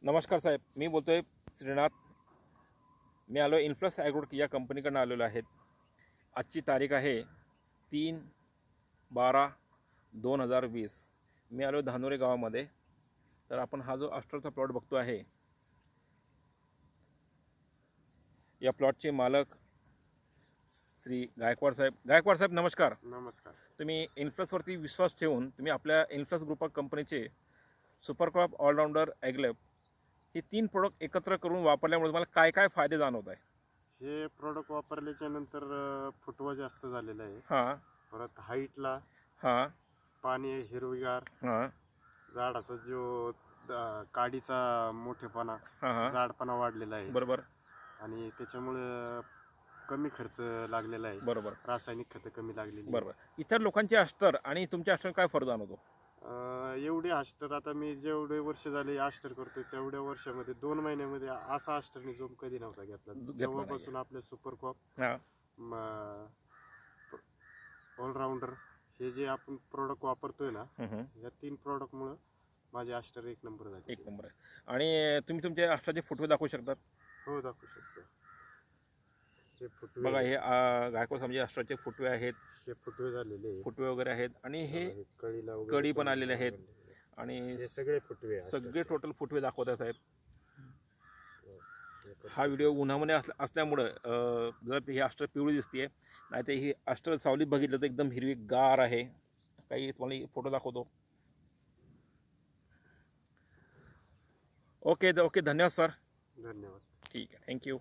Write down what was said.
नमस्कार साहेब, मी बोलतोय श्रीनाथ. मी आलो इन्फ्लक्स ॲग्रोटेक या कंपनीकडून आलेलो आहे. आजची तारीख आहे 3/12/2020. मी आलो धानोरे गावामध्ये. तर आपण हा जो ॲस्ट्राचा प्लॉट बघतो आहे, या प्लॉटचे मालक श्री गायकवाड साहेब. गायकवाड साहेब नमस्कार. नमस्कार. तुम्ही इन्फ्लक्सवरती विश्वास ठेवून तुम्ही आपल्या इन्फ्लक्स ग्रुप ऑफ कंपनीचे सुपरक्रॉप ऑलराऊंडर ॲग्लेप हे 3 प्रोडक्ट एकत्र करून वापरल्यामुळे तुम्हाला काय काय फायदे जाणवत आहे? हे प्रोडक्ट वापरल्याच्या नंतर फुटवा जास्त झालेला आहे. हां परत हाईटला, हां पाणी हिरवीगार, हां झाडाचा जो काडीचा मोठेपणा, हां हां जाडपणा वाढलेला आहे. बरोबर आणि त्याच्यामुळे कमी खर्च लागलेला आहे. बरोबर रासायनिक खतं कमी लागलेली. बरोबर. इतर लोकांचे अस्टर आणि तुमच्या अस्टर काय फरक जाणवतो? एवढे आस्टर आता मी जेवढे वर्ष झाले आस्टर करतोय तेवढ्या वर्षामध्ये 2 महिन्यामध्ये असा आस्टरने जोम कधी नव्हता घेतला. जेव्हापासून आपले सुपर क्रॉप हां ऑलराऊंडर हे जे आपण प्रोडक्ट वापरतोय ना, हं. या 3 प्रोडक्टमुळे माझे आस्टर 1 नंबर झाले. 1 नंबर आहे. आणि तुम्ही तुमच्या अस्टरचे फुटवे दाखवू शकतात? हो, दाखवू शकतो. हे फुटवे बघा, हे गायकवाड साहेबांचे अस्टरचे फुटवे आहेत, हे फुटवे झालेले फुटवे वगैरे आहेत. आणि हे कळीला कडी पण आलेले आहेत. आणि हे सगळे फुटवे सगळे टोटल फुटवे दाखवत आहे साहेब. हा व्हिडिओ उन्हामध्ये असल्यामुळं जर ही अस्टर पिवळी दिसते, नाही तर ही अस्टर सावलीत बघितलं तर एकदम हिरवी गार आहे. काही तुम्हाला फोटो दाखवतो. ओके, धन्यवाद सर. धन्यवाद. ठीक आहे, थँक्यू.